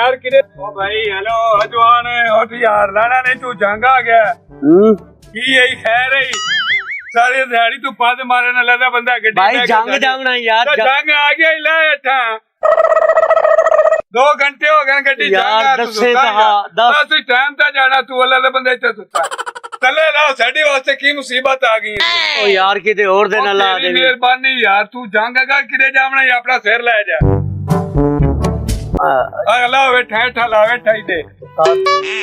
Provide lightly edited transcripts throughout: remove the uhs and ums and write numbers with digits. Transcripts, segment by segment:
यार किरे ओ भाई हेलो जवान उठ यार लाना नहीं तू जंग आ गया की यही खैर है सारी दिहाड़ी तू पद मारे ना लदा बंदा गड्डी भाई जंग जावना यार जंग आ गया ले अच्छा 2 घंटे हो गए गड्डी यार दस टाइम ता जाना तू अल्लाह दे बंदे इत्थे सुता चले ला साडी वास्ते की मुसीबत आ गई है ओ यार किते और दे ना ला दे मेहरबानी यार तू जंग गा किरे जावना या अपना सिर ले जा अगला बैठा ला बैठा दे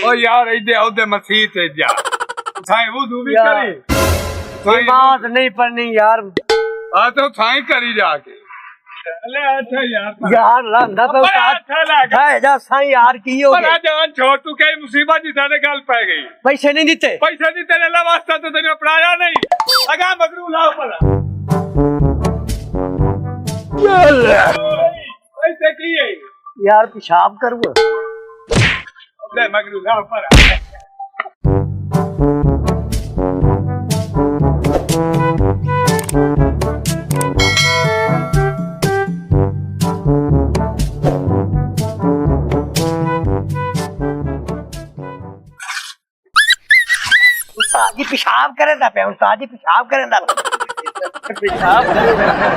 ओ यार इधे ओदे मसीह से जा साईं वुदू भी करी नमाज नहीं पढ़नी यार आ तो साईं करी जाके ले अच्छा यार लंदा पे अच्छा जा साईं यार की हो गया जान छोड़ तू कई मुसीबत जी साडे गल पै गई पैसे नहीं दिते अल्लाह वास्ता तो तेने अपनाया नहीं अगा मगरू ला पड़ा पैसे की है यार पेशाब करूँ ले मगरू ला पड़ा जी पेशाब करे था पे उस्ताद जी पेशाब करे था पेशाब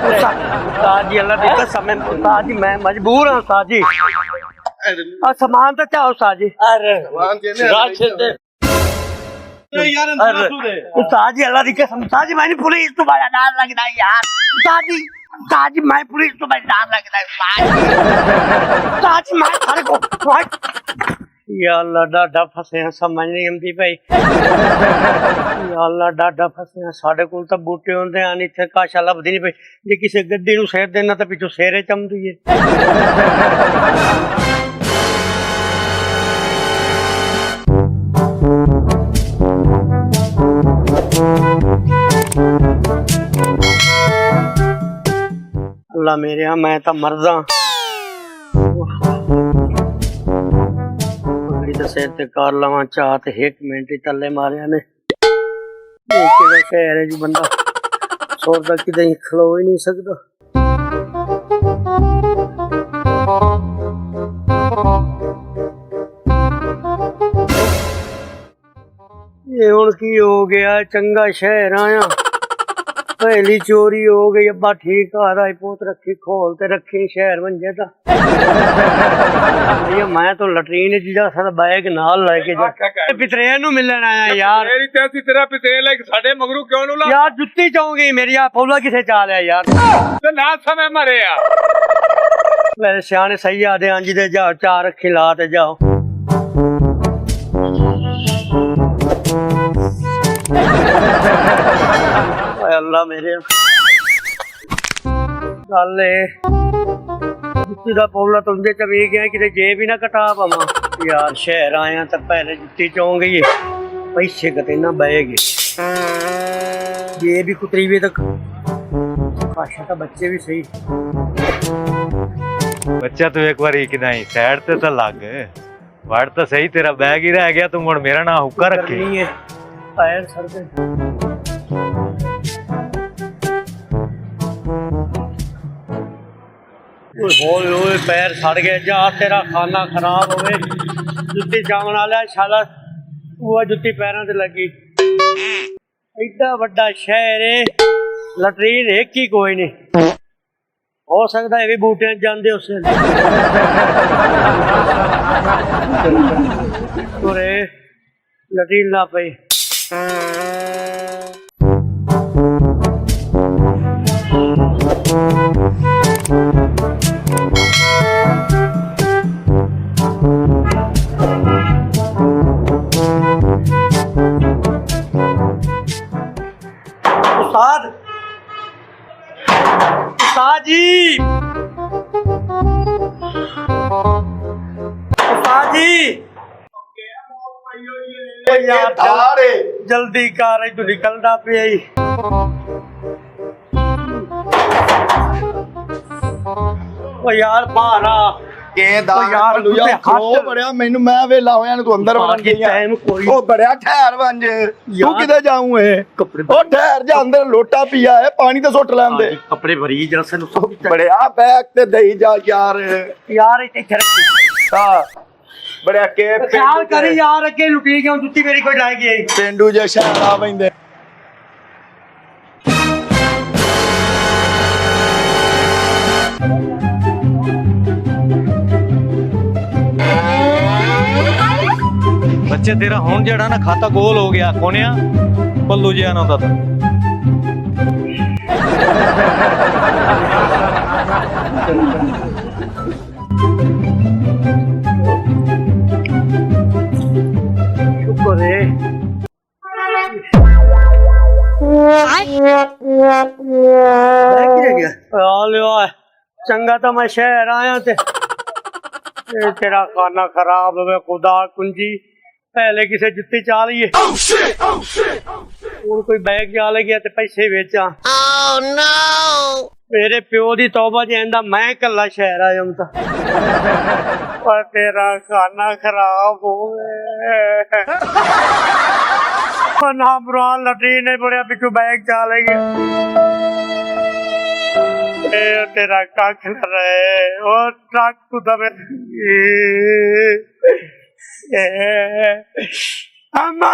उस्ताद जी अल्लाह दी कसम है उस्ताद जी मैं मजबूर हूं उस्ताद जी और सामान तो चाहो उस्ताद जी अरे यार उस्ताद जी अल्लाह दी कसम उस्ताद जी मैंने पुलिस तो बड़ा डर लगदा है यार उस्ताद जी मैं पुलिस तो बड़ा डर लगदा है उस्ताद जी मैं थारे को या अल्लाह डाडा फसे हैं समझ नहीं आती भाई या अल्लाह डाडा फसे हैं साडे कोल तां बूटे होंदे आन इत्थे काशा लभदी नहीं पई जे किसी गड्डी नूं सेर देना तां पिछों सेरे चमदी है अल्लाह मेरे मैं तां मरदा सिर ते कर लवा चाह ते 1 मिनट ही तले मारिया ने शहर है जी बंदा सोचदा किते खलो ही नहीं सकदा ये हुण की हो गया चंगा शहर आया पहली चोरी हो गई अब्बा ठीक आ पोत रखी खोल ते रखी शहर मंजे ता मैं तो लटरीन जा सारा बैग नाल लेके जा पितरेन नु मिलन आया यार मेरी तेरी तेरा पितेल है साडे मगरू क्यों नु ला यार जुत्ती चाहूंगी मेरी आ पौला किसे चा लिया यार ते ना समय मरे आ मेरे सियाने सही आदे हां जी दे जा चार रखी ला ते जाओ अल्लाह मेरे गल जुत्ती दा पौला तुंदे च वी गया किते जेब ही ना कटा पावा यार शहर आया तो पहले जुत्ती चौं गई पैसे कते ना बह गए जेब भी कुतरी भी तक काशा तो बच्चे भी सही बच्चा तू एक बार कि नहीं साइड ते तो लग वड़ तो सही तेरा बैग ही रह गया तू हुण मेरा ना हुक्का रखी है पैर सर पे ओए पैर सड़ गए जा तेरा खाना खराब होवे जुत्ती जामन वाला शाला वो जुत्ती पैरों ते लगी इतना बड़ा शहर है लटरीन एक ही कोई नहीं हो सकता है भी बूटे जाते उससे लटरीन ला पई उस्ताद जी उस्ताद जी यार जल्दी कार तू निकलना पे यार बाहर आ यार बड़िया मैनू मैं वेला होया तू अंदर बन गई ओ बड़िया ठहर बन तू किधर जाऊं है ओ ठहर जा अंदर लोटा पिया है पानी तो सुट लेंदे कपड़े भरी जरा से बड़िया बैग ते दई जा यार इथे रख ਹਾਂ ਬੜਿਆ ਕੇ ख्याल करी यार अगे लुटी क्यों जुत्ती मेरी कोई लाए गई ਪਿੰਡੂ ਜੇ ਸ਼ਹਿਰ ਆ ਪੈਂਦੇ ਬੱਚੇ ਤੇਰਾ ਹੁਣ ਜਿਹੜਾ ਨਾ ਖਾਤਾ ਗੋਲ ਹੋ ਗਿਆ ਕੋਨਿਆ ਪੱਲੂ ਜਿਹਾ ਨਾ ਹੁੰਦਾ ਤਾਂ शुक्र है चंगा तो मैं शहर आया ते तेरा खाना खराब है खुदा कुंजी पहले किसे जुत्ती चा लीए और कोई बैग चा ले गया ते पैसे बेचा मेरे प्यो दी तौबा जैंदा मैं कल्ला शहर आया हूं ता पर तेरा खाना खराब हो गया ना बुरान लटी ने बड़े पिछू बैग चा ले गया तेरा कख न रहे और ट्रक तू दबे अम्मा